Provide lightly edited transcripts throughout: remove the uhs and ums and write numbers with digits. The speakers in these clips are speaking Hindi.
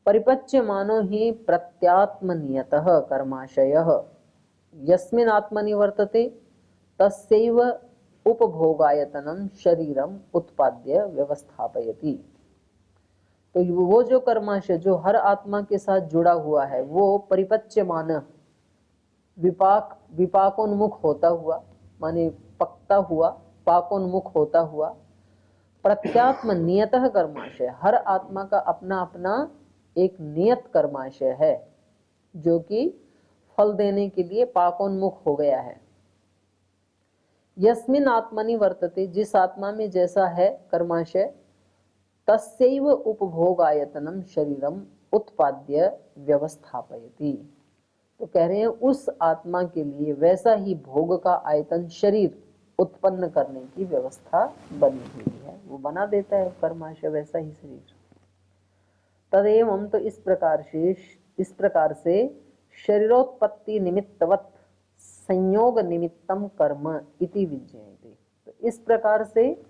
परिपच्यमानो हि प्रत्यात्मनियतः कर्माशयः यस्मिन् आत्मनि वर्तते तस्यैव उपभोगायतनं शरीरम उत्पाद्य व्यवस्थापयति। तो वो जो कर्माशय जो हर आत्मा के साथ जुड़ा हुआ है वो परिपच्यमान विपाकोन्मुख होता हुआ, माने पकता हुआ, पाकोन्मुख होता हुआ, प्रत्यात्म नियतः कर्माशय, हर आत्मा का अपना अपना एक नियत कर्माशय है जो कि फल देने के लिए पाकोन्मुख हो गया है। यस्मिन आत्मनि वर्तते, जिस आत्मा में जैसा है कर्माशय, तस्यैव उपभोगायतनम शरीरम उत्पाद्य व्यवस्थापयति। तो कह रहे हैं उस आत्मा के लिए वैसा ही भोग का आयतन शरीर उत्पन्न करने की व्यवस्था बनी हुई है, वो बना देता है कर्माशय वैसा ही शरीर। तदेवं, तो इस प्रकार से शरीरोत्पत्ति निमित्तवत संयोग निमित्तम कर्म इति विज्ञायते। तो इस प्रकार से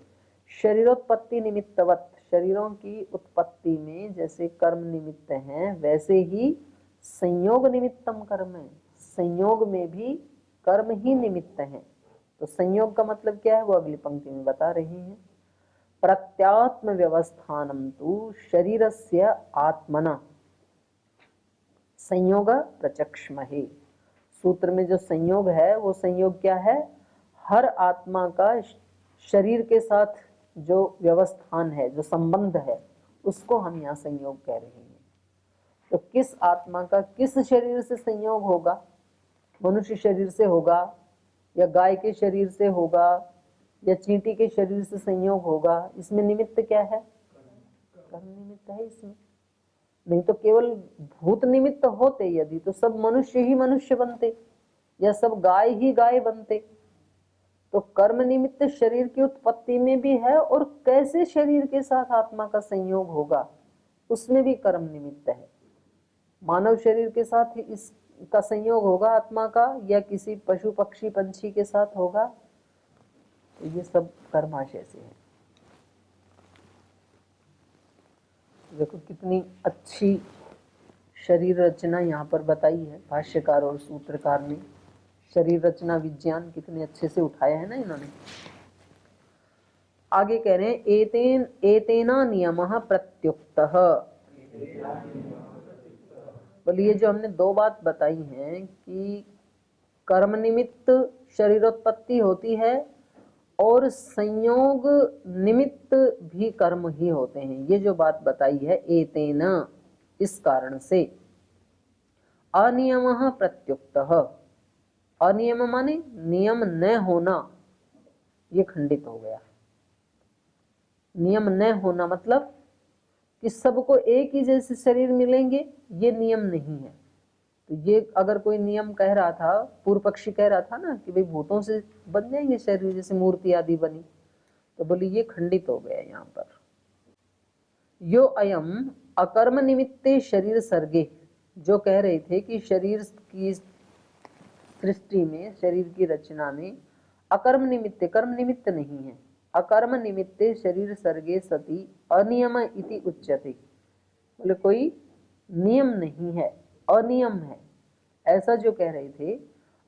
शरीरोत्पत्ति निमित्तवत, शरीरों की उत्पत्ति में जैसे कर्म निमित्त हैं वैसे ही संयोग निमित्तम कर्म है, संयोग में भी कर्म ही निमित्त है। तो संयोग का मतलब क्या है वो अगली पंक्ति में बता रहे हैं। प्रत्यात्म व्यवस्थानम तु शरीरस्य आत्मना संयोग प्रचक्षमहि। सूत्र में जो संयोग है वो संयोग क्या है, हर आत्मा का शरीर के साथ जो व्यवस्थान है, जो संबंध है, उसको हम यहाँ संयोग कह रहे हैं। तो किस आत्मा का किस शरीर से संयोग होगा, मनुष्य शरीर से होगा या गाय के शरीर से होगा या चींटी के शरीर से संयोग होगा, इसमें निमित्त क्या है, कर्म निमित्त है इसमें। नहीं तो केवल भूत निमित्त होते यदि तो सब मनुष्य ही मनुष्य बनते या सब गाय ही गाय बनते। तो कर्म निमित्त शरीर की उत्पत्ति में भी है, और कैसे शरीर के साथ आत्मा का संयोग होगा उसमें भी कर्म निमित्त है। मानव शरीर के साथ इसका संयोग होगा आत्मा का, या किसी पशु पक्षी पंछी के साथ होगा, तो ये सब कर्माशय से है। देखो कितनी अच्छी शरीर रचना यहाँ पर बताई है भाष्यकार और सूत्रकार ने। शरीर रचना विज्ञान कितने अच्छे से उठाया है ना इन्होंने। आगे कह रहे हैं एतेना नियमः प्रत्युक्तः। बोलिए जो हमने दो बात बताई हैं कि कर्म निमित्त शरीरोत्पत्ति होती है और संयोग निमित्त भी कर्म ही होते हैं, ये जो बात बताई है एतेना, इस कारण से अनियमः प्रत्युक्तः। अनियम माने नियम न होना, ये खंडित हो गया। नियम न होना मतलब कि सबको एक ही जैसे शरीर मिलेंगे, ये नियम नहीं है। तो ये अगर कोई नियम कह रहा था, पूर्व पक्षी कह रहा था ना कि भाई भूतों से बन जाएंगे शरीर जैसे मूर्ति आदि बनी, तो बोली ये खंडित हो गया यहाँ पर। यो अयम अकर्म निमित्ते शरीर सर्गे, जो कह रहे थे कि शरीर की सृष्टि में, शरीर की रचना में अकर्म निमित्ते, कर्म निमित्त नहीं है, अकर्म निमित्ते शरीर सर्गे सति अनियम इति उच्यते। बोले कोई नियम नहीं है, अनियम है, ऐसा जो कह रहे थे।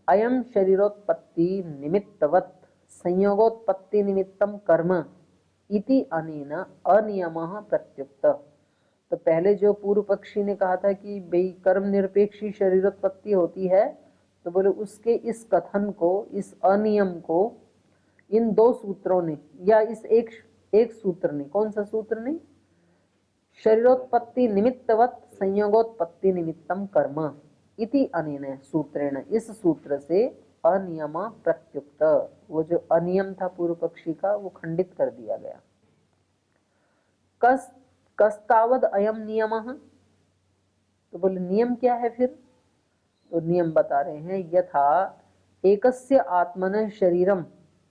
अयम शरीरोत्पत्ति निमित्तवत संयोगोत्पत्ति निमित्तम कर्म इति अनेन अनियमः प्रत्युक्त। तो पहले जो पूर्व पक्षी ने कहा था कि भाई कर्म निरपेक्षी शरीरोत्पत्ति होती है, तो बोले उसके इस कथन को, इस अनियम को इन दो सूत्रों ने, या इस एक सूत्र ने, कौन सा सूत्र ने, शरीरोत्पत्ति निमित्तवत संयोगोत्पत्ति निमित्तम कर्म इति अनेन सूत्रेण, इस सूत्र से अनियम प्रत्युक्त, वो जो अनियम था पूर्व पक्षी का वो खंडित कर दिया गया। कस्तावद अयम नियमः, तो बोले नियम क्या है फिर, तो नियम बता रहे हैं। यथा एकस्य आत्मनः शरीरम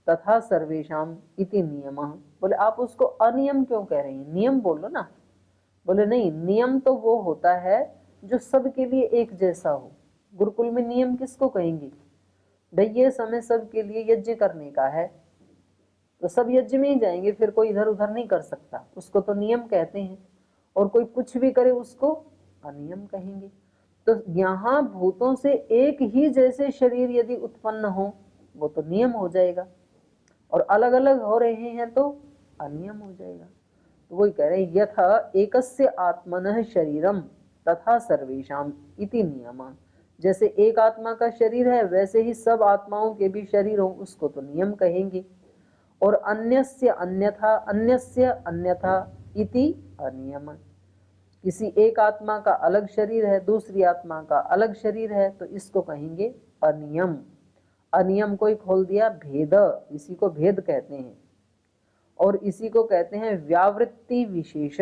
तथा सर्वेषाम इति नियमः। बोले आप उसको अनियम क्यों कह रहे हैं, नियम बोलो ना। बोले नहीं, नियम तो वो होता है जो सबके लिए एक जैसा हो। गुरुकुल में नियम किसको कहेंगे, भाई ये समय सबके लिए यज्ञ करने का है तो सब यज्ञ में ही जाएंगे, फिर कोई इधर उधर नहीं कर सकता, उसको तो नियम कहते हैं। और कोई कुछ भी करे उसको अनियम कहेंगे। तो यहाँ भूतों से एक ही जैसे शरीर यदि उत्पन्न हो वो तो नियम हो जाएगा, और अलग अलग हो रहे हैं तो अनियम हो जाएगा। तो वही कह रहे हैं, यथा एकस्य आत्मनः शरीरम तथा सर्वेषाम इति नियमा। जैसे एक आत्मा का शरीर है वैसे ही सब आत्माओं के भी शरीर हो, उसको तो नियम कहेंगे। और अन्यस्य अन्यथा, अन्यस्य अन्यथा इति अनियम। किसी एक आत्मा का अलग शरीर है, दूसरी आत्मा का अलग शरीर है, तो इसको कहेंगे अनियम। अनियम को ही खोल दिया भेद, इसी को भेद कहते हैं। और इसी को कहते हैं व्यावृत्ति विशेष,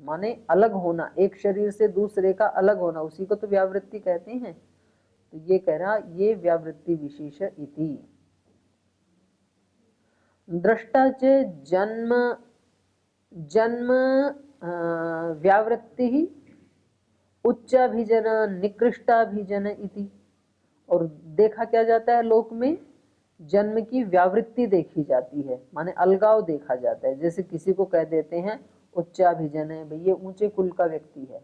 माने अलग होना, एक शरीर से दूसरे का अलग होना, उसी को तो व्यावृत्ति कहते हैं। तो ये कह रहा, ये व्यावृत्ति विशेष इति। दृष्टा च जन्म जन्म व्यावृत्ति ही उच्चाभिजन निकृष्टाभिजन इति। और देखा क्या जाता है लोक में, जन्म की व्यावृत्ति देखी जाती है, माने अलगाव देखा जाता है। जैसे किसी को कह देते हैं उच्चाभिजन है, भाई ये ऊंचे कुल का व्यक्ति है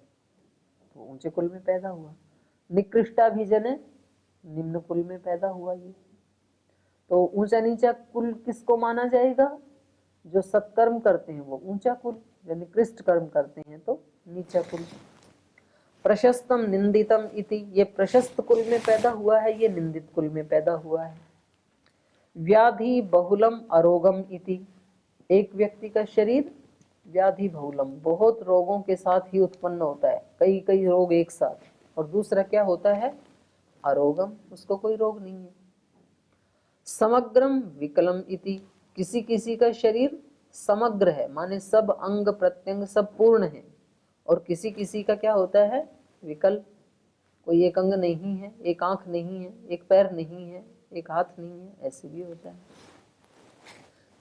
तो ऊंचे कुल में पैदा हुआ। निकृष्टाभिजन है, निम्न कुल में पैदा हुआ। ये तो ऊंचा नीचा कुल किसको माना जाएगा, जो सत्कर्म करते हैं वो ऊंचा कुल, जो निकृष्ट कर्म करते हैं तो नीचा कुल। प्रशस्तम निंदितम इति, ये प्रशस्त कुल में पैदा हुआ है, ये निंदित कुल में पैदा हुआ है। व्याधि बहुलम अरोगम इति, एक व्यक्ति का शरीर व्याधि बहुलम, बहुत रोगों के साथ ही उत्पन्न होता है, कई कई रोग एक साथ। और दूसरा क्या होता है, अरोगम, उसको कोई रोग नहीं है। समग्रम विकलम इति, किसी किसी का शरीर समग्र है, माने सब अंग प्रत्यंग सब पूर्ण है, और किसी किसी का क्या होता है, विकल, कोई एक अंग नहीं है, एक आंख नहीं है, एक पैर नहीं है, एक हाथ नहीं है, ऐसे भी होता है।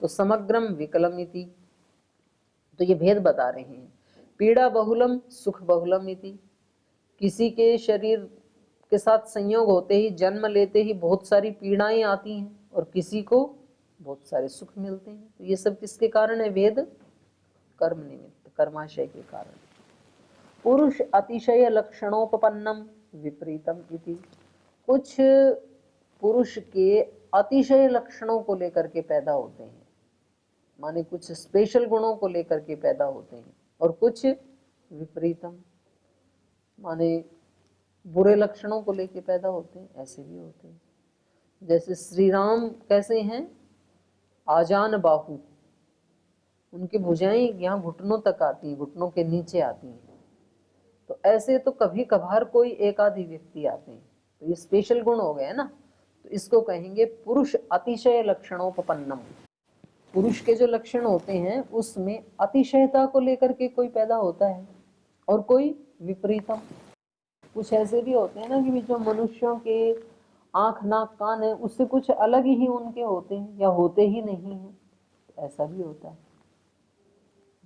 तो समग्रम विकलम इति, तो ये भेद बता रहे हैं। पीड़ा बहुलम सुख बहुलम इति, किसी के शरीर के साथ संयोग होते ही, जन्म लेते ही बहुत सारी पीड़ाएं आती हैं, और किसी को बहुत सारे सुख मिलते हैं। तो ये सब किसके कारण है, वेद कर्म निमित्त, कर्माशय के कारण। पुरुष अतिशय लक्षणोपपन्नम विपरीतम इति, कुछ पुरुष के अतिशय लक्षणों को लेकर के पैदा होते हैं, माने कुछ स्पेशल गुणों को लेकर के पैदा होते हैं, और कुछ विपरीतम माने बुरे लक्षणों को लेकर पैदा होते हैं, ऐसे भी होते हैं। जैसे श्री राम कैसे हैं, आजान बाहु, उनकी भुजाएं यहाँ घुटनों तक आती हैं, घुटनों के नीचे आती हैं। तो ऐसे तो कभी कभार कोई एक आधी व्यक्ति आते हैं, तो ये स्पेशल गुण हो गए ना। तो इसको कहेंगे पुरुष अतिशय लक्षणोपपन्नम, पुरुष के जो लक्षण होते हैं उसमें अतिशयता को लेकर के कोई पैदा होता है, और कोई विपरीतम। कुछ ऐसे भी होते हैं ना कि जो मनुष्यों के आंख नाक कान है उससे कुछ अलग ही उनके होते हैं, या होते ही नहीं है, ऐसा भी होता है।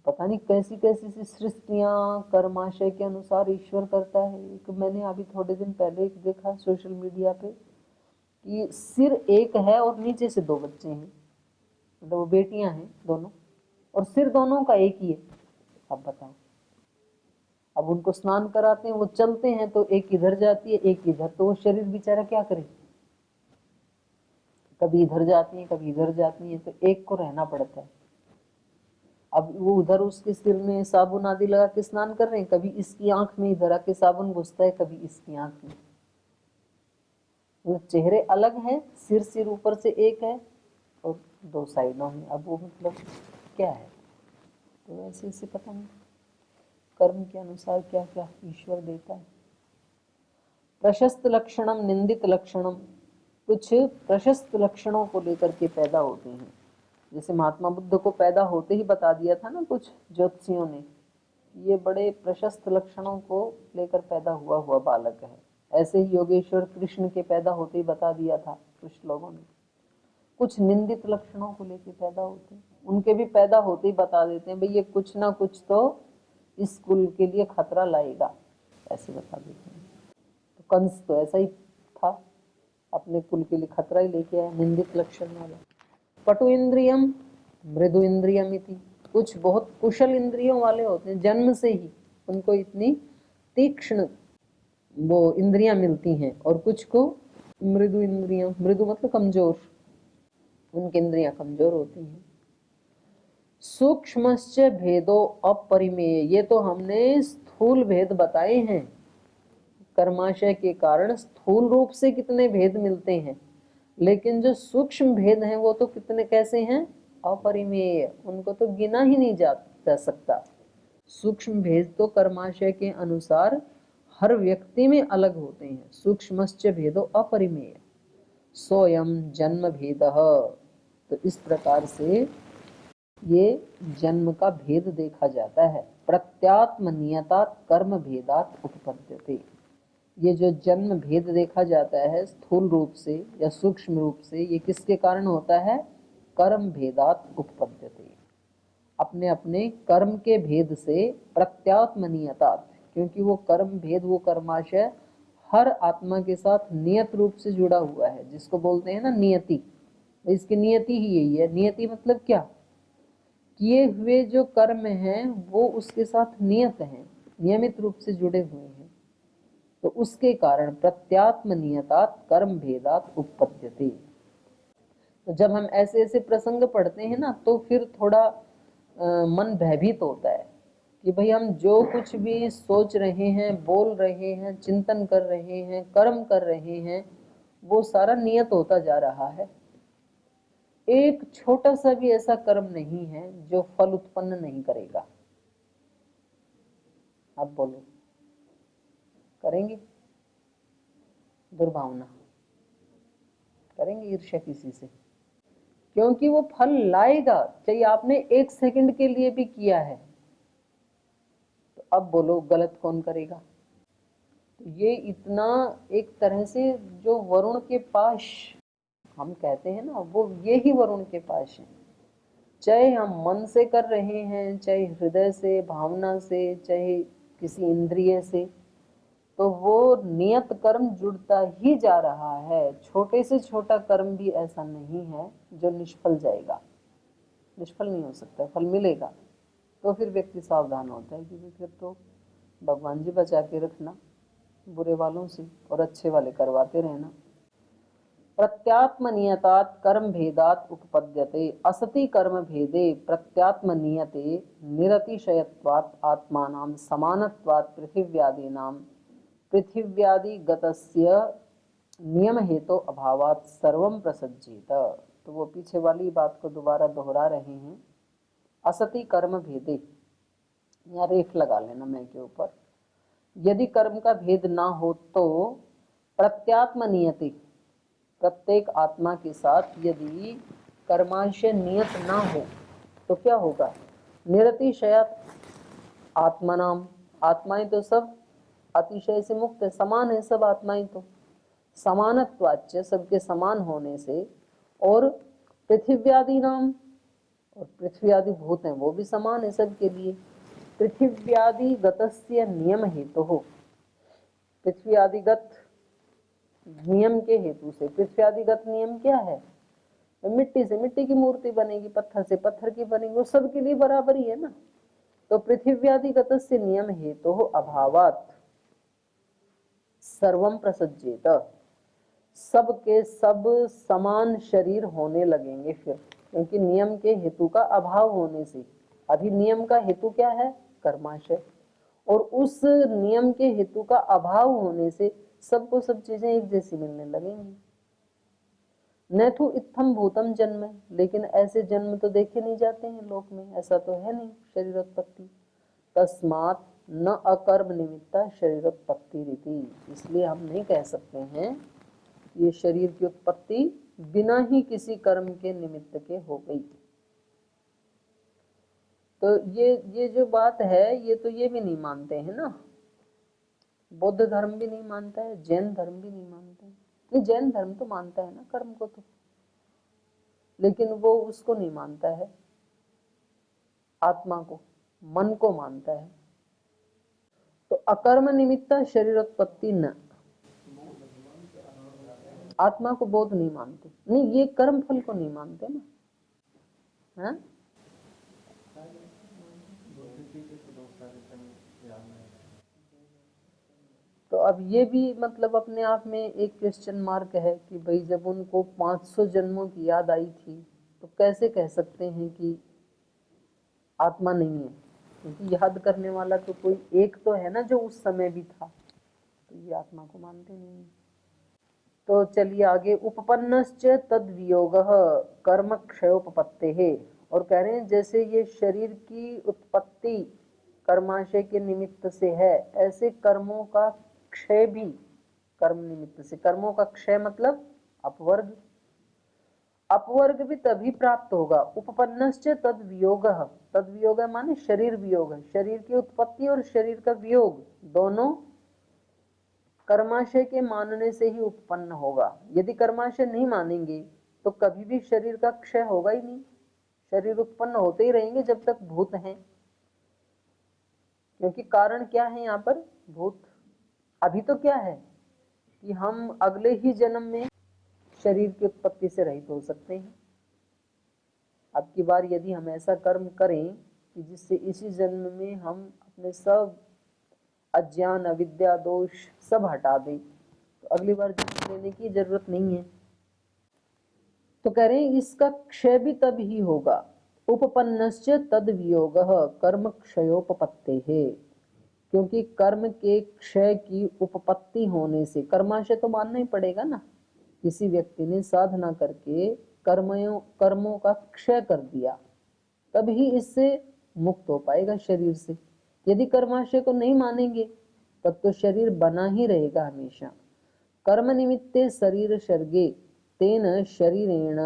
पता नहीं कैसी कैसी सी सृष्टियां कर्माशय के अनुसार ईश्वर करता है। एक मैंने अभी थोड़े दिन पहले एक देखा सोशल मीडिया पे कि सिर एक है और नीचे से दो बच्चे हैं, मतलब वो बेटियां हैं दोनों, और सिर दोनों का एक ही है। अब बताओ, अब उनको स्नान कराते हैं, वो चलते हैं तो एक इधर जाती है एक इधर, तो वो शरीर बेचारा क्या करे, कभी इधर जाती है कभी इधर जाती है, तो एक को रहना पड़ता है। अब वो उधर उसके सिर में साबुन आदि लगा के स्नान कर रहे हैं, कभी इसकी आंख में इधर आके साबुन घुसता है, कभी इसकी आंख में। मतलब चेहरे अलग हैं, सिर ऊपर से एक है और दो साइडों में। अब वो मतलब क्या है, तो ऐसे ऐसे पता नहीं कर्म के अनुसार क्या क्या ईश्वर देता है। प्रशस्त लक्षणम निंदित लक्षणम, कुछ प्रशस्त लक्षणों को लेकर के पैदा होते हैं। जैसे महात्मा बुद्ध को पैदा होते ही बता दिया था ना कुछ ज्योतिषियों ने, ये बड़े प्रशस्त लक्षणों को लेकर पैदा हुआ बालक है। ऐसे ही योगेश्वर कृष्ण के पैदा होते ही बता दिया था कुछ लोगों ने। कुछ निंदित लक्षणों को लेकर पैदा होते हैं, उनके भी पैदा होते ही बता देते हैं भाई ये कुछ ना कुछ तो इस कुल के लिए खतरा लाएगा, ऐसे बता देते हैं। तो कंस तो ऐसा ही था, अपने कुल के लिए खतरा ही लेके आया, निंदित लक्षण वाला। पटु इंद्रियम मृदु इंद्रियम इति, कुछ बहुत कुशल इंद्रियों वाले होते हैं, जन्म से ही उनको इतनी तीक्ष्ण वो इंद्रियां मिलती हैं और कुछ को मृदु इंद्रियां, मृदु मतलब कमजोर, उनकी इंद्रियां कमजोर होती हैं। सूक्ष्मश्च भेदो अपरिमेय, ये तो हमने स्थूल भेद बताए हैं, कर्माशय के कारण स्थूल रूप से कितने भेद मिलते हैं, लेकिन जो सूक्ष्म भेद हैं वो तो कितने कैसे हैं, अपरिमेय, उनको तो गिना ही नहीं जा सकता। सूक्ष्म भेद तो कर्माशय के अनुसार हर व्यक्ति में अलग होते हैं। सूक्ष्मश्च भेदो अपरिमेय सोयम जन्म भेदः, तो इस प्रकार से ये जन्म का भेद देखा जाता है। प्रत्यात्म नियतात् कर्म भेदात् उत्पद्यते, ये जो जन्म भेद देखा जाता है स्थूल रूप से या सूक्ष्म रूप से, ये किसके कारण होता है, कर्म भेदात् उत्पद्यते, अपने अपने कर्म के भेद से। प्रत्यात्म नियतात्, क्योंकि वो कर्म भेद, वो कर्माशय हर आत्मा के साथ नियत रूप से जुड़ा हुआ है, जिसको बोलते हैं ना नियति, इसकी नियति ही यही है। नियति मतलब क्या, किए हुए जो कर्म हैं वो उसके साथ नियत हैं, नियमित रूप से जुड़े हुए हैं, तो उसके कारण प्रत्यात्म नियतात् कर्म भेदात् उत्पद्यते। तो जब हम ऐसे ऐसे प्रसंग पढ़ते हैं ना तो फिर थोड़ा मन भयभीत होता है कि भाई हम जो कुछ भी सोच रहे हैं, बोल रहे हैं, चिंतन कर रहे हैं, कर्म कर रहे हैं, वो सारा नियत होता जा रहा है। एक छोटा सा भी ऐसा कर्म नहीं है जो फल उत्पन्न नहीं करेगा। आप बोलो, करेंगे दुर्भावना, करेंगे ईर्ष्या किसी से, क्योंकि वो फल लाएगा, चाहे आपने एक सेकंड के लिए भी किया है। तो अब बोलो गलत कौन करेगा। तो ये इतना एक तरह से जो वरुण के पास हम कहते हैं ना, वो ये ही वरुण के पास है। चाहे हम मन से कर रहे हैं, चाहे हृदय से, भावना से, चाहे किसी इंद्रिय से, तो वो नियत कर्म जुड़ता ही जा रहा है। छोटे से छोटा कर्म भी ऐसा नहीं है जो निष्फल जाएगा, निष्फल नहीं हो सकता, फल मिलेगा। तो फिर व्यक्ति सावधान होता है कि फिर तो भगवान जी बचा के रखना बुरे वालों से और अच्छे वाले करवाते रहना। प्रत्यात्म नियतात् कर्म भेदात् उत्पद्यते असति कर्म भेदे प्रत्यात्म नियते निरतिशयत्वात् आत्मानां समानत्वात् पृथिव्यादीनां पृथिव्यादिगतस्य नियम हेतु अभावात् सर्वं प्रसज्जेत। तो वो पीछे वाली बात को दोबारा दोहरा रहे हैं। असति कर्म भेदे, या रेफ लगा लेना मैं के ऊपर, यदि कर्म का भेद ना हो तो प्रत्यात्म नियति, प्रत्येक आत्मा के साथ यदि कर्माशय नियत ना हो तो क्या होगा, निरतिशयत आत्मनाम, आत्माएं तो सब अतिशय से मुक्त है, समान है सब आत्माएं, तो समानत्वाच्य, सबके समान होने से, और पृथिव्यादि नाम, और पृथ्वी आदि भूत हैं वो भी समान है सबके लिए। पृथिव्यादि गतस्य नियम हेतु हो, पृथ्वी आदिगत नियम के हेतु से, पृथ्वी आदिगत नियम क्या है, मिट्टी से मिट्टी की मूर्ति बनेगी, पत्थर से पत्थर की बनेगी, वो सबके लिए बराबर ही है ना। तो पृथिव्यादिगतस्य नियम हेतु अभावात् सर्वम प्रसज्जेत, सब के सब समान शरीर होने लगेंगे फिर, क्योंकि नियम के हेतु का अभाव होने से। अभी नियम का हेतु क्या है, कर्माशय, और उस नियम के हेतु का अभाव होने से सबको सब चीजें एक जैसी मिलने लगेंगी। न तो इत्थम भूतम जन्म, लेकिन ऐसे जन्म तो देखे नहीं जाते हैं लोक में, ऐसा तो है नहीं शरीरोत्पत्ति। तस्मात् न अकर्म निमित्ता शरीरोत्पत्ति रीति, इसलिए हम नहीं कह सकते हैं ये शरीर की उत्पत्ति बिना ही किसी कर्म के निमित्त के हो गई। तो ये जो बात है, ये तो ये भी नहीं मानते हैं ना, बौद्ध धर्म भी नहीं मानता है, जैन धर्म भी नहीं मानता है। नहीं, जैन धर्म तो मानता है ना कर्म को तो, लेकिन वो उसको नहीं मानता है, आत्मा को, मन को मानता है। तो अकर्म निमित्ता शरीरोत्पत्ति न, आत्मा को बोध नहीं मानते, नहीं ये कर्म फल को नहीं मानते ना, है? अब ये भी मतलब अपने आप में एक क्वेश्चन मार्क है कि भाई जब उनको 500 जन्मों की याद आई थी तो कैसे कह सकते हैं कि आत्मा नहीं है, क्योंकि याद करने वाला तो कोई एक तो है ना जो उस समय भी था, तो ये आत्मा को मानते नहीं। तो चलिए आगे, उपपन्नश्च तद वियोगः कर्म क्षयोपपत्तेः। और कह रहे हैं जैसे ये शरीर की उत्पत्ति कर्माशय के निमित्त से है, ऐसे कर्मों का क्षय भी कर्म निमित्त से। कर्मों का क्षय मतलब अपवर्ग, अपवर्ग भी तभी प्राप्त होगा। उपपन्नश्च तद वियोगः, तद वियोग माने शरीर वियोग है, शरीर की उत्पत्ति और शरीर का वियोग दोनों कर्माशय के मानने से ही उत्पन्न होगा। यदि कर्माशय नहीं मानेंगे तो कभी भी शरीर का क्षय होगा ही नहीं, शरीर उत्पन्न होते ही रहेंगे जब तक भूत हैं। क्योंकि कारण क्या है यहाँ पर, भूत। अभी तो क्या है कि हम अगले ही जन्म में शरीर की उत्पत्ति से रहित हो सकते हैं। अब की बार यदि हम ऐसा कर्म करें कि जिससे इसी जन्म में हम अपने सब अज्ञान अविद्या दोष सब हटा दें, तो अगली बार जन्म लेने की जरूरत नहीं है। तो कह रहे हैं इसका क्षय भी तब ही होगा। उपपन्नश्च तद वियोगः कर्म क्षयोपपत्तेः, क्योंकि कर्म के क्षय की उपपत्ति होने से, कर्माशय तो मानना ही पड़ेगा ना। किसी व्यक्ति ने साधना करके कर्मों का क्षय कर दिया, तभी इससे मुक्त हो पाएगा शरीर से। यदि कर्माशय को नहीं मानेंगे तब तो शरीर बना ही रहेगा हमेशा। कर्म निमित्ते शरीर सर्गे तेन शरीरेण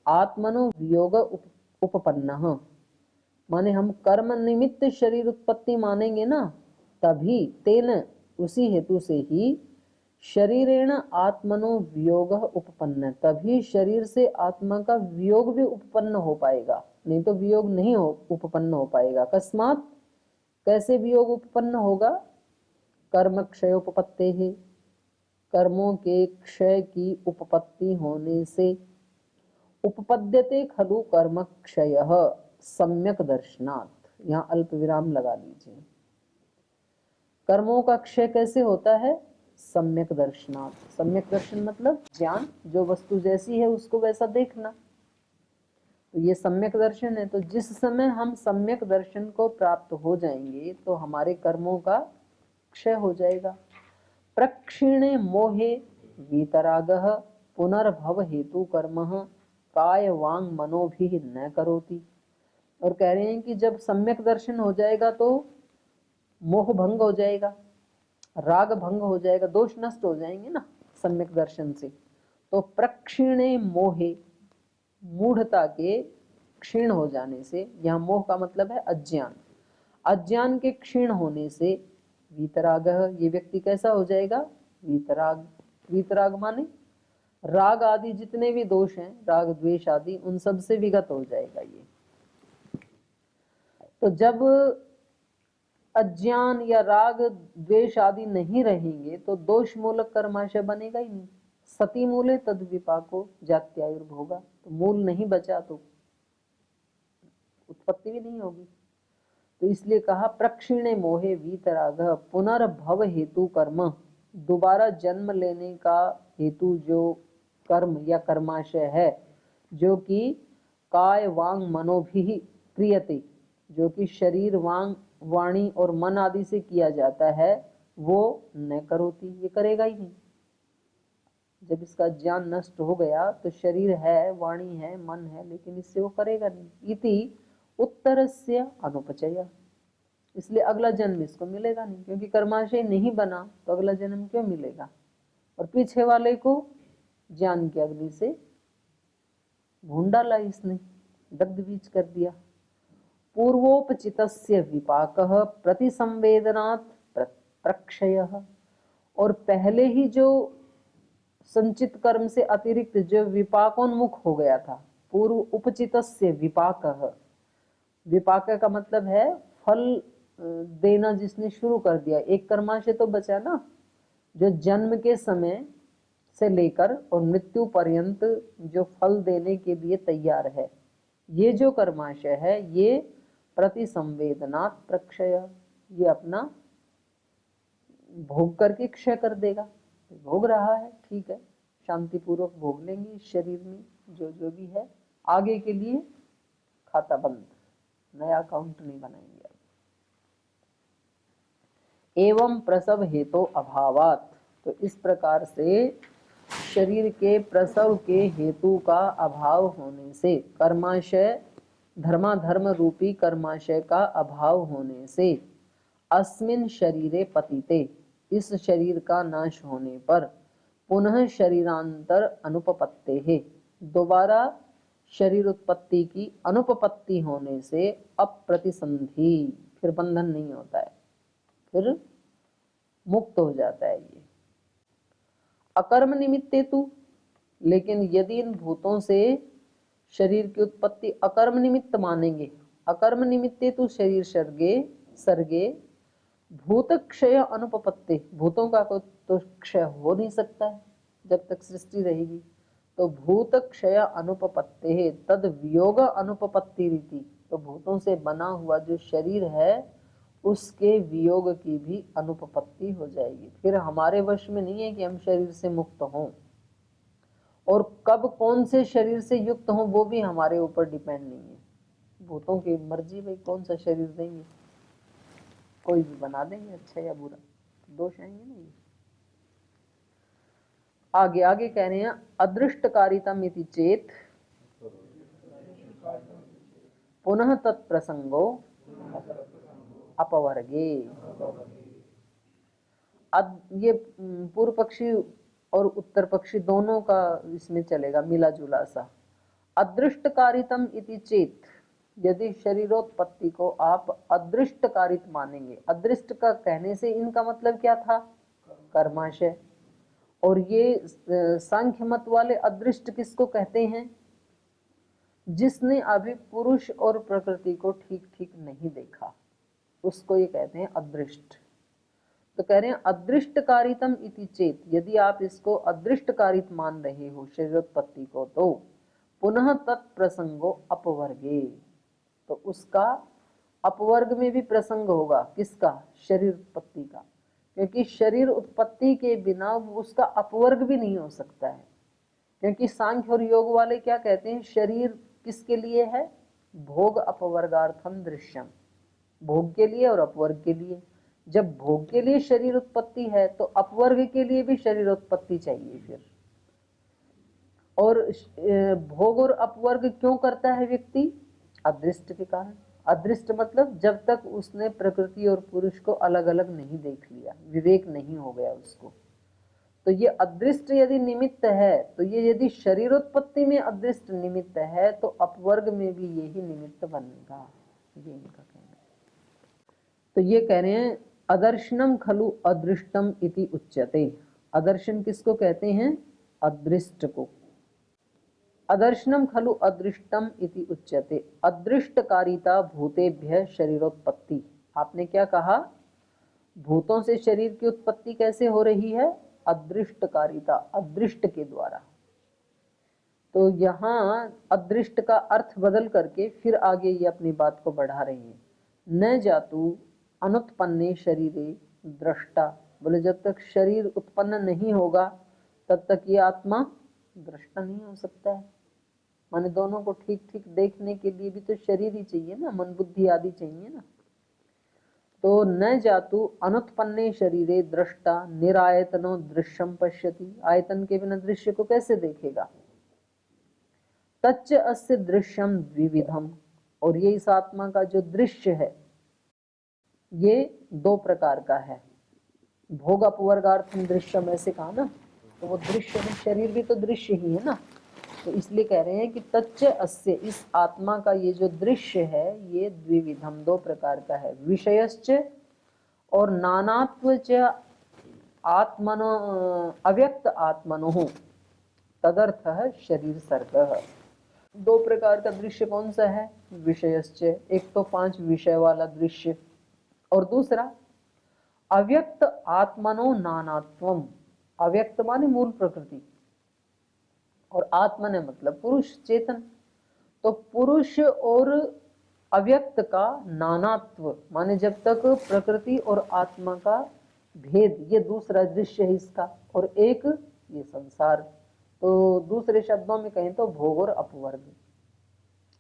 आत्मनो वियोग उपपन्नः, माने हम कर्म निमित्त शरीर उत्पत्ति मानेंगे ना, तभी तेन उसी हेतु से ही शरीरेण आत्मनो वियोग उपपन्न, तभी शरीर से आत्मा का वियोग भी उपपन्न हो पाएगा, नहीं तो वियोग नहीं हो उपपन्न हो पाएगा। अकस्मात कैसे वियोग उपपन्न होगा, कर्म क्षयोपपत्ते है, कर्मों के क्षय की उपपत्ति होने से। उपपद्यते खलु कर्म क्षयः सम्यक दर्शनात्, यहाँ अल्प विराम लगा लीजिए। कर्मों का क्षय कैसे होता है, सम्यक दर्शनात्। सम्यक दर्शन मतलब ज्ञान, जो वस्तु जैसी है उसको वैसा देखना, तो ये सम्यक दर्शन है। तो जिस समय हम सम्यक दर्शन को प्राप्त हो जाएंगे तो हमारे कर्मों का क्षय हो जाएगा। प्रक्षीणे मोहे वीतरागः पुनर्भव हेतु कर्मः काय वांग मनो भी न करोति। और कह रहे हैं कि जब सम्यक दर्शन हो जाएगा तो मोह भंग हो जाएगा, राग भंग हो जाएगा, दोष नष्ट हो जाएंगे ना सम्यक दर्शन से। तो प्रक्षीणे मोहे, मूढ़ता के क्षीण हो जाने से, यहाँ मोह का मतलब है अज्ञान, अज्ञान के क्षीण होने से वीतराग, ये व्यक्ति कैसा हो जाएगा, वीतराग। वीतराग माने राग आदि जितने भी दोष हैं, राग द्वेष आदि, उन सब से विगत हो जाएगा ये। तो जब अज्ञान या राग द्वेष आदि नहीं रहेंगे तो दोष मूलक कर्माशय बनेगा ही नहीं। सती मूले तद विपाको जात्यायुर्भोगा, तो मूल नहीं बचा तो उत्पत्ति भी नहीं होगी। तो इसलिए कहा प्रक्षीणे मोहे वीतराग पुनर्भव हेतु कर्म, दोबारा जन्म लेने का हेतु जो कर्म या कर्माशय है, जो कि काय वांग मनो भी क्रियते, जो कि शरीर वांग वाणी और मन आदि से किया जाता है, वो न करोती, ये करेगा ही नहीं। जब इसका ज्ञान नष्ट हो गया तो शरीर है, वाणी है, मन है, लेकिन इससे वो करेगा नहीं। इति उत्तरस्य अनुपचय, इसलिए अगला जन्म इसको मिलेगा नहीं, क्योंकि कर्माशय नहीं बना तो अगला जन्म क्यों मिलेगा। और पीछे वाले को ज्ञान की अग्नि से भून डाला इसने, दग्ध बीज कर दिया। पूर्वोपचितस्य विपाकः प्रतिसंवेदनात् प्रक्षयः, और पहले ही जो संचित कर्म से अतिरिक्त जो विपाकोन्मुख हो गया था, पूर्व उपचितस्य विपाकः, विपाक का मतलब है फल देना जिसने शुरू कर दिया। एक कर्माशय तो बचा ना, जो जन्म के समय से लेकर और मृत्यु पर्यंत जो फल देने के लिए तैयार है, ये जो कर्माशय है ये प्रतिसंवेदनात् प्रक्षय, ये अपना भोग करके क्षय कर देगा। भोग रहा है, ठीक है, शांतिपूर्वक भोग लेंगे इस शरीर में जो जो भी है, आगे के लिए खाता बंद, नया अकाउंट नहीं बनाएंगे। एवं प्रसव हेतु अभावात, तो इस प्रकार से शरीर के प्रसव के हेतु का अभाव होने से, कर्माशय धर्माधर्म रूपी कर्माशय का अभाव होने से, अस्मिन शरीरे पतिते, इस शरीर का नाश होने पर, पुनः शरीरांतर अनुपपत्ते है, दोबारा शरीर उत्पत्ति की अनुपपत्ति होने से, अप्रतिसंधि, फिर बंधन नहीं होता है, फिर मुक्त हो जाता है ये। अकर्म निमित्ते तु, लेकिन यदि इन भूतों से शरीर की उत्पत्ति अकर्म निमित्त मानेंगे, अकर्म निमित्ते तु शरीर सर्गे भूत क्षय अनुपपत्ति, भूतों का तो क्षय हो नहीं सकता है जब तक सृष्टि रहेगी, तो भूत क्षय अनुपपत्ति तद वियोग अनुपपत्ति रीति, तो भूतों से बना हुआ जो शरीर है उसके वियोग की भी अनुपपत्ति हो जाएगी। फिर हमारे वश में नहीं है कि हम शरीर से मुक्त हों, और कब कौन से शरीर से युक्त हों वो भी हमारे ऊपर डिपेंड नहीं है, भूतों की मर्जी, भाई कौन सा शरीर देंगे, कोई भी बना देंगे, अच्छा या बुरा, दोष आएंगे नहीं। आगे आगे कह रहे हैं, अदृष्टकारितम इति चेत पुनः तत्प्रसंगो अपवर्गे। ये पूर्व पक्षी और उत्तर पक्षी दोनों का इसमें चलेगा, मिला जुला सा। अदृष्टकारितम इति चेत, यदि शरीरोत्पत्ति को आप अदृष्टकारित मानेंगे, अदृष्ट का कहने से इनका मतलब क्या था, कर्माशय, और ये सांख्य मत वाले अदृष्ट किसको कहते हैं, जिसने अभी पुरुष और प्रकृति को ठीक ठीक नहीं देखा, उसको ये कहते हैं अदृष्ट। तो कह रहे हैं अदृष्टकारितम इति चेत, यदि आप इसको अदृष्टकारित मान रहे हो शरीरोत्पत्ति को, तो पुनः तत्प्रसंगो अपवर्गे, तो उसका अपवर्ग में भी प्रसंग होगा, किसका, शरीर उत्पत्ति का, क्योंकि शरीर उत्पत्ति के बिना उसका अपवर्ग भी नहीं हो सकता है। क्योंकि सांख्य और योग वाले क्या कहते हैं, शरीर किसके लिए है, भोग अपवर्गार्थम दृश्यम, भोग के लिए और अपवर्ग के लिए। जब भोग के लिए शरीर उत्पत्ति है तो अपवर्ग के लिए भी शरीर उत्पत्ति चाहिए फिर। और भोग और अपवर्ग क्यों करता है व्यक्ति, अदृष्ट के कारण। अदृष्ट मतलब जब तक उसने प्रकृति और पुरुष को अलग अलग नहीं देख लिया, विवेक नहीं हो गया उसको। तो ये अदृष्ट यदि निमित्त है, तो ये यदि शरीरोत्पत्ति में अदृष्ट निमित्त है तो अपवर्ग में भी यही निमित्त बनेगा, ये इनका कहना है। तो ये कह रहे हैं अदर्शनम खलु अदृष्टम इति उच्यते। अदर्शन किसको कहते हैं, अदृष्ट को। अदर्शनम खलु अदृष्टम इति उच्यते। अदृष्टकारिता भूतेभ्य शरीरोत्पत्ति। आपने क्या कहा, भूतों से शरीर की उत्पत्ति कैसे हो रही है, अदृष्टकारिता, अदृष्ट के द्वारा। तो यहाँ अदृष्ट का अर्थ बदल करके फिर आगे ये अपनी बात को बढ़ा रहे हैं। न जातु अनुत्पन्ने शरीरे दृष्टा, बोले जब तक शरीर उत्पन्न नहीं होगा तब तक ये आत्मा दृष्टा नहीं हो सकता है। माने दोनों को ठीक ठीक देखने के लिए भी तो शरीर ही चाहिए ना, मन बुद्धि आदि चाहिए ना। तो न जातु अनुत्पन्ने शरीरे दृष्टा निरायतनो दृश्यम पश्यति, आयतन के बिना दृश्य को कैसे देखेगा। तच्च अस्य दृश्यम द्विविधम, और ये इस आत्मा का जो दृश्य है ये दो प्रकार का है। भोग अपवर्गार्थम दृश्यम ऐसे कहा ना, तो वो दृश्य में शरीर भी तो दृश्य ही है ना। तो इसलिए कह रहे हैं कि तच्च अस्य, इस आत्मा का ये जो दृश्य है ये द्विविधम, दो प्रकार का है। विषयश्च और नानात्वच आत्मनो अव्यक्त आत्मनो तदर्थ है शरीर सर्ग। दो प्रकार का दृश्य कौन सा है, विषयश्च, एक तो 5 विषय वाला दृश्य, और दूसरा अव्यक्त आत्मनो नानात्वम। अव्यक्त माने मूल प्रकृति, और आत्मने मतलब पुरुष चेतन। तो पुरुष और अव्यक्त का नानात्व माने जब तक प्रकृति और आत्मा का भेद, ये दूसरा दृश्य है इसका, और एक ये संसार। तो दूसरे शब्दों में कहें तो भोग और अपवर्ग।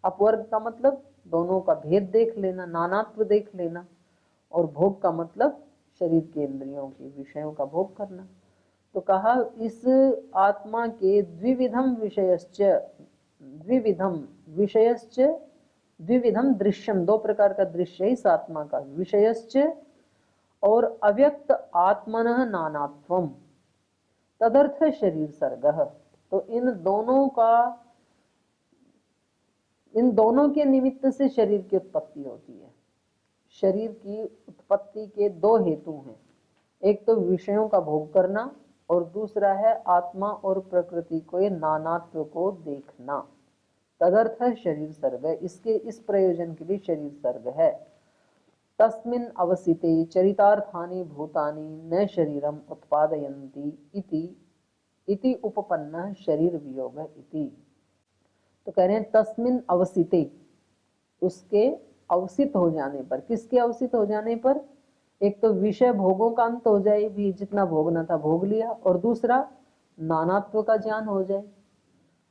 अपवर्ग का मतलब दोनों का भेद देख लेना, नानात्व देख लेना, और भोग का मतलब शरीर के इंद्रियों के विषयों का भोग करना। तो कहा इस आत्मा के द्विविधम द्विविधम दृश्यम, दो प्रकार का दृश्य है इस आत्मा का, विषयश्च और अव्यक्त आत्मनः नानात्वम तदर्थ शरीर सर्गः। तो इन दोनों के निमित्त से शरीर की उत्पत्ति होती है। शरीर की उत्पत्ति के दो हेतु हैं, एक तो विषयों का भोग करना और दूसरा है आत्मा और प्रकृति को ये नानात्व को देखना। तदर्थ शरीर सर्ग, इसके इस प्रयोजन के लिए शरीर सर्ग है। तस्मिन् अवसिते चरितार्थानि भूतानि न शरीरम उत्पादयन्ति इति उपपन्न शरीर वियोग इति। तो कह रहे हैं तस्मिन् अवसिते, उसके अवसित हो जाने पर, किसके अवसित हो जाने पर, एक तो विषय भोगों का अंत हो जाए, भी जितना भोगना था भोग लिया, और दूसरा नानात्व का ज्ञान हो जाए।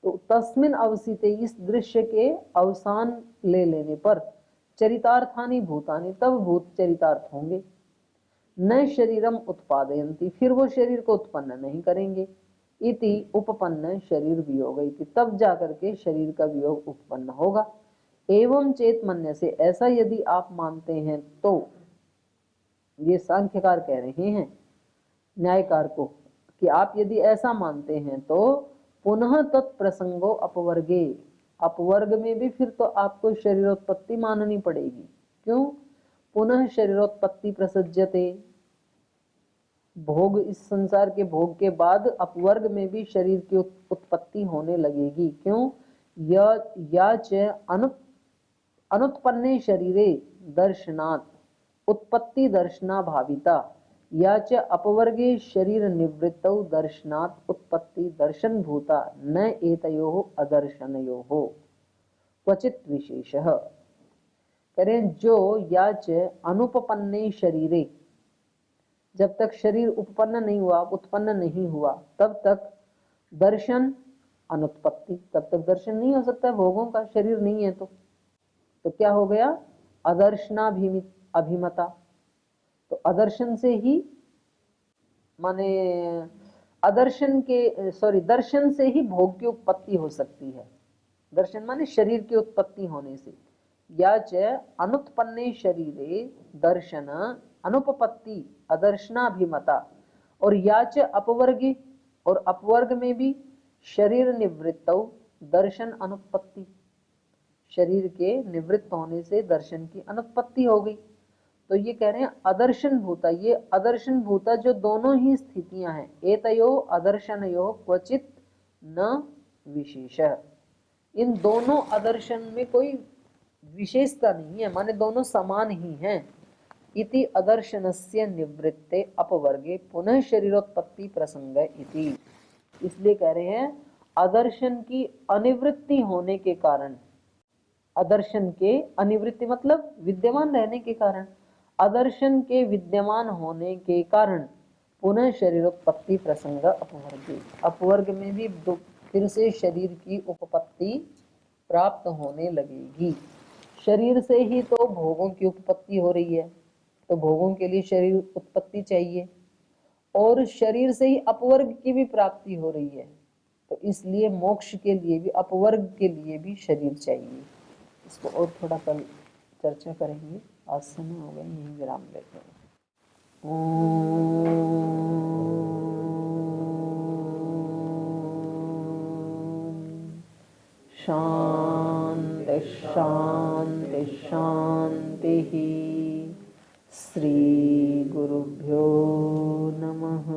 तो तस्मिन् अवसिते, इस दृश्य के अवसान ले लेने पर, चरितार्थानि भूतानि, तब भूत चरितार्थ होंगे, न शरीरम उत्पादयन्ति, फिर वो शरीर को उत्पन्न नहीं करेंगे, इति उपपन्न शरीर वियोग इति, तब जाकर के शरीर का वियोग उत्पन्न होगा। एवं चेत मन्य से, ऐसा यदि आप मानते हैं तो, ये सांख्यकार कह रहे हैं न्यायकार को, कि आप यदि ऐसा मानते हैं तो पुनः तत्प्रसंगो अपवर्गे, अपवर्ग में भी फिर तो आपको शरीरोत्पत्ति माननी पड़ेगी। क्यों? पुनः शरीरोत्पत्ति प्रसज्यते, भोग, इस संसार के भोग के बाद अपवर्ग में भी शरीर की उत्पत्ति होने लगेगी। क्यों? या च अनुत्पन्ने शरीरे दर्शनात् उत्पत्ति दर्शना भाविता, या च अपवर्गे शरीर निवृत्तौ दर्शनात् उत्पत्ति दर्शन भूता, न एतयोः अदर्शनयोः क्वचित विशेषः। करें जो या च अनुपपन्ने शरीरे, जब तक शरीर उपपन्न नहीं हुआ, उत्पन्न नहीं हुआ, तब तक दर्शन अनुत्पत्ति, तब तक दर्शन नहीं हो सकता भोगों का, शरीर नहीं है तो क्या हो गया? अदर्शनाभिमता। तो अदर्शन से ही माने दर्शन से ही भोग की उत्पत्ति हो सकती है। दर्शन माने शरीर की उत्पत्ति होने से। या च अनुत्पन्ने शरीरे दर्शन अनुपपत्ति अदर्शनाभिमता, और या च अपवर्गी, और अपवर्ग में भी शरीर निवृत्तौ दर्शन अनुत्पत्ति, शरीर के निवृत्त होने से दर्शन की अनुत्पत्ति हो गई। तो ये कह रहे हैं अदर्शन भूता, ये अदर्शन भूता जो दोनों ही स्थितियां हैं, एतयो अदर्शनयो क्वचित न विशेष, इन दोनों अदर्शन में कोई विशेषता नहीं है, माने दोनों समान ही हैं। इति अदर्शनस्य निवृत्ते अपवर्गे पुनः शरीरोत्पत्ति प्रसंग इति, इसलिए कह रहे हैं अदर्शन की अनिवृत्ति होने के कारण, अदर्शन के अनिवृत्ति मतलब विद्यमान रहने के कारण, अदर्शन के विद्यमान होने के कारण पुनः शरीरोत्पत्ति प्रसंग अपवर्गे, अपवर्ग में भी फिर से शरीर की उपपत्ति प्राप्त होने लगेगी। शरीर से ही तो भोगों की उत्पत्ति हो रही है, तो भोगों के लिए शरीर उत्पत्ति चाहिए, और शरीर से ही अपवर्ग की भी प्राप्ति हो रही है, तो इसलिए मोक्ष के लिए भी, अपवर्ग के लिए भी शरीर चाहिए। इसको और थोड़ा कल चर्चा करेंगे, आज समय हो गया, यहीं विराम लेते हैं। शांति शांति शांति। श्री गुरुभ्यो नमः।